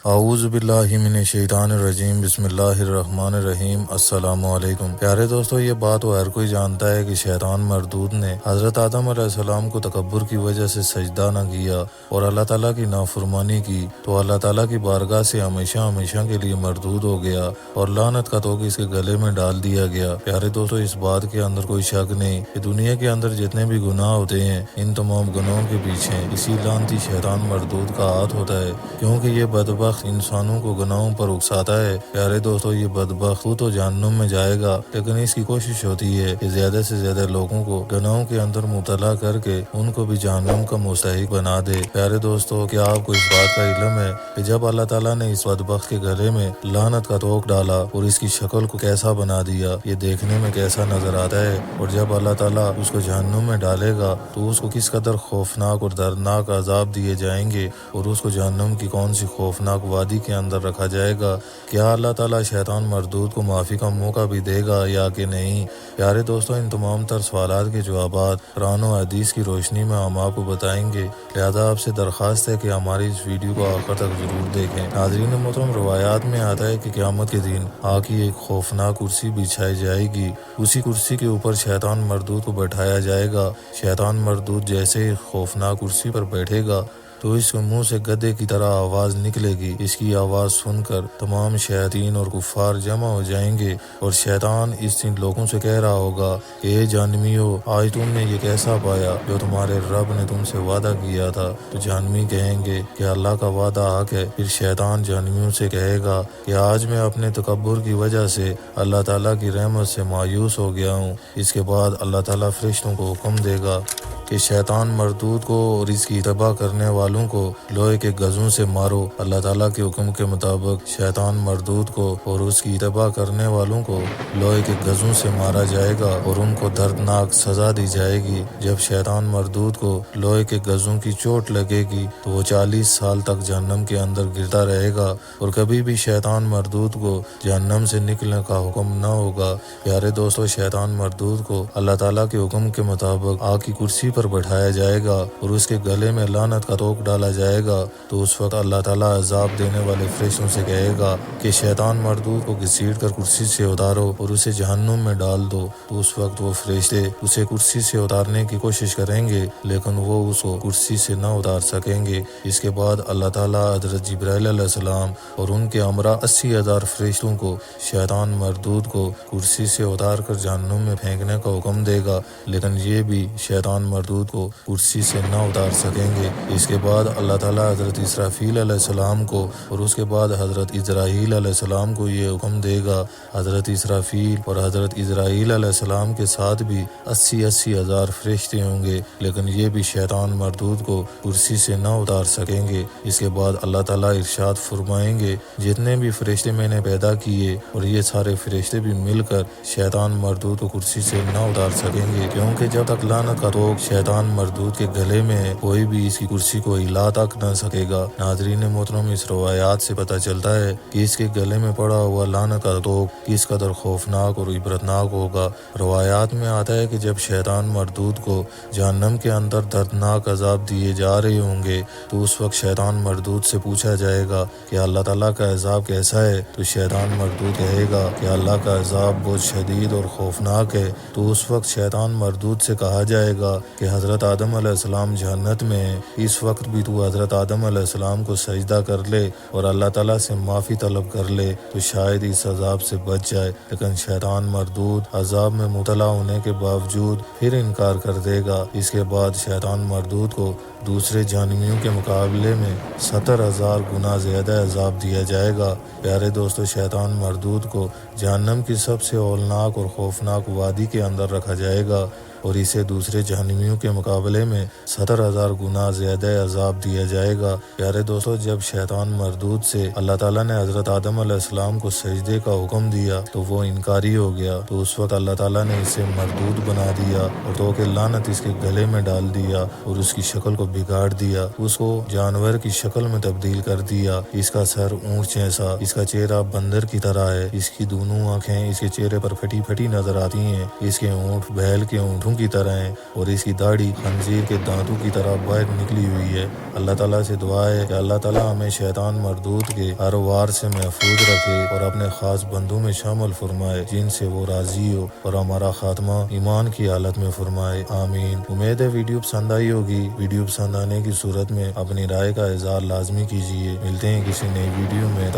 اعوذ باللہ من الشیطان الرجیم، بسم اللہ الرحمن الرحیم۔ السلام علیکم پیارے دوستو، یہ بات تو ہر کوئی جانتا ہے کہ شیطان مردود نے حضرت آدم علیہ السلام کو تکبر کی وجہ سے سجدہ نہ کیا اور اللہ تعالیٰ کی نافرمانی کی تو اللہ تعالیٰ کی بارگاہ سے ہمیشہ ہمیشہ کے لیے مردود ہو گیا اور لعنت کا توق اس کے گلے میں ڈال دیا گیا۔ پیارے دوستو، اس بات کے اندر کوئی شک نہیں کہ دنیا کے اندر جتنے بھی گناہ ہوتے ہیں، ان تمام گناہوں کے پیچھے اسی لعنتی شیطان مردود کا ہاتھ ہوتا ہے، کیونکہ یہ بدبخت انسانوں کو گناہوں پر اکساتا ہے۔ پیارے دوستو، یہ بدبخت تو جہنم میں جائے گا، لیکن اس کی کوشش ہوتی ہے کہ زیادہ سے زیادہ لوگوں کو گناہوں کے اندر مبتلا کر کے ان کو بھی جہنم کا مستحق بنا دے۔ پیارے دوستو، کیا آپ کو اس بات کا علم ہے کہ جب اللہ تعالیٰ نے اس بدبخت کے گلے میں لعنت کا توق ڈالا اور اس کی شکل کو کیسا بنا دیا، یہ دیکھنے میں کیسا نظر آتا ہے، اور جب اللہ تعالیٰ اس کو جہنم میں ڈالے گا تو اس کو کس قدر خوفناک اور دردناک عذاب دیے جائیں گے، اور اس کو جہنم کی کون سی خوفناک وادی کے اندر رکھا جائے گا۔ کیا اللہ تعالیٰ شیطان مردود کو معافی کا موقع بھی دے گا یا کہ نہیں؟ پیارے دوستو، ان تمام تر سوالات کے جوابات قرآن و حدیث کی روشنی میں ہم آپ کو بتائیں گے، لہذا آپ سے درخواست ہے کہ ہماری اس ویڈیو کو آخر تک ضرور دیکھیں۔ ناظرین محترم، روایات میں آتا ہے کہ قیامت کے دن آگ کی ایک خوفناک کرسی بچھائی جائے گی، اسی کرسی کے اوپر شیطان مردود کو بیٹھایا جائے گا۔ شیطان مردود جیسے ہی خوفناک کرسی پر بیٹھے گا تو اس کے منہ سے گدھے کی طرح آواز نکلے گی۔ اس کی آواز سن کر تمام شیاطین اور کفار جمع ہو جائیں گے، اور شیطان اس دن لوگوں سے کہہ رہا ہوگا کہ اے جہنمیو، آج تم نے یہ کیسا پایا جو تمہارے رب نے تم سے وعدہ کیا تھا؟ تو جہنمی کہیں گے کہ اللہ کا وعدہ حق ہے۔ پھر شیطان جہنمیوں سے کہے گا کہ آج میں اپنے تکبر کی وجہ سے اللہ تعالیٰ کی رحمت سے مایوس ہو گیا ہوں۔ اس کے بعد اللہ تعالیٰ فرشتوں کو حکم دے گا کہ شیطان مردود کو اور اس کی اتباع کرنے والوں کو لوہے کے گزوں سے مارو۔ اللہ تعالیٰ کے حکم کے مطابق شیطان مردود کو اور اس کی اتباع کرنے والوں کو لوہے کے گزوں سے مارا جائے گا اور ان کو دردناک سزا دی جائے گی۔ جب شیطان مردود کو لوہے کے گزوں کی چوٹ لگے گی تو وہ 40 سال تک جہنم کے اندر گرتا رہے گا اور کبھی بھی شیطان مردود کو جہنم سے نکلنے کا حکم نہ ہوگا۔ پیارے دوستو، شیطان مردود کو اللہ تعالیٰ کے حکم کے مطابق آگ کی کرسی پر بٹھایا جائے گا اور اس کے گلے میں لعنت کا توق ڈالا جائے گا۔ تو اس وقت اللہ تعالیٰ عذاب دینے والے فرشتوں سے کہے گا کہ شیطان مردود کو گھسیٹ کر کرسی سے اتارو اور اسے جہنم میں ڈال دو۔ تو اس وقت وہ فرشتے اسے کرسی سے اتارنے کی کوشش کریں گے، لیکن وہ اس کو کرسی سے نہ اتار سکیں گے۔ اس کے بعد اللہ تعالیٰ حضرت جبرائیل علیہ السلام اور ان کے ہمراہ 80,000 فرشتوں کو شیطان مردود کو کرسی سے اتار کر جہنم میں پھینکنے کا حکم دے گا، لیکن یہ بھی شیطان مردود کو کرسی سے نہ اتار سکیں گے۔ اس کے بعد اللہ تعالیٰ حضرت اسرافیل علیہ السلام کو اور اس کے بعد حضرت اسرائیل علیہ السلام کو یہ حکم دے گا۔ حضرت اسرافیل اور حضرت اسرائیل علیہ السلام کے ساتھ بھی 80,000 فرشتے ہوں گے، لیکن یہ بھی شیطان مردود کو کرسی سے نہ اتار سکیں گے۔ اس کے بعد اللہ تعالیٰ ارشاد فرمائیں گے، جتنے بھی فرشتے میں نے پیدا کیے اور یہ سارے فرشتے بھی مل کر شیطان مردود کو کرسی سے نہ اتار سکیں گے، کیونکہ جب تک لعنت کا توق شیطان مردود کے گلے میں ہے کوئی بھی اس کی کرسی کو ہلا تک نہ سکے گا۔ ناظرین محترم، اس روایات سے پتہ چلتا ہے کہ اس کے گلے میں پڑا ہوا لعنت کا توق کس قدر خوفناک اور عبرتناک ہوگا۔ روایات میں آتا ہے کہ جب شیطان مردود کو جہنم کے اندر دردناک عذاب دیے جا رہے ہوں گے تو اس وقت شیطان مردود سے پوچھا جائے گا کہ اللہ تعالیٰ کا عذاب کیسا ہے؟ تو شیطان مردود کہے گا کہ اللہ کا عذاب بہت شدید اور خوفناک ہے۔ تو اس وقت شیطان مردود سے کہا جائے گا کہ حضرت آدم علیہ السلام جنت میں ہیں، اس وقت بھی تو حضرت آدم علیہ السلام کو سجدہ کر لے اور اللہ تعالیٰ سے معافی طلب کر لے تو شاید اس عذاب سے بچ جائے۔ لیکن شیطان مردود عذاب میں مبتلا ہونے کے باوجود پھر انکار کر دے گا۔ اس کے بعد شیطان مردود کو دوسرے جہنمیوں کے مقابلے میں 70,000 گنا زیادہ عذاب دیا جائے گا۔ پیارے دوستو، شیطان مردود کو جہنم کی سب سے ہولناک اور خوفناک وادی کے اندر رکھا جائے گا اور اسے دوسرے جہنمیوں کے مقابلے میں 70,000 گنا زیادہ عذاب دیا جائے گا۔ پیارے دوستو، جب شیطان مردود سے اللہ تعالیٰ نے حضرت آدم علیہ السلام کو سجدے کا حکم دیا تو وہ انکاری ہو گیا، تو اس وقت اللہ تعالیٰ نے اسے مردود بنا دیا اور توق لعنت اس کے گلے میں ڈال دیا اور اس کی شکل کو بگاڑ دیا، اس کو جانور کی شکل میں تبدیل کر دیا۔ اس کا سر اونٹ جیسا، اس کا چہرہ بندر کی طرح ہے، اس کی دونوں آنکھیں اس کے چہرے پر پھٹی پھٹی نظر آتی ہیں، اس کے ہونٹ بیل کے ہونٹوں کی طرح ہیں اور اس کی داڑھی خنزیر کے دانتوں کی طرح باہر نکلی ہوئی ہے۔ اللہ تعالیٰ سے دعا ہے کہ اللہ تعالیٰ ہمیں شیطان مردود کے ہر وار سے محفوظ رکھے اور اپنے خاص بندوں میں شامل فرمائے جن سے وہ راضی ہو، اور ہمارا خاتمہ ایمان کی حالت میں فرمائے، آمین۔ امید ہے ویڈیو پسند آئی ہوگی۔ ویڈیو پسند آنے کی صورت میں اپنی رائے کا اظہار لازمی کیجیے۔ ملتے ہیں کسی نئی ویڈیو میں۔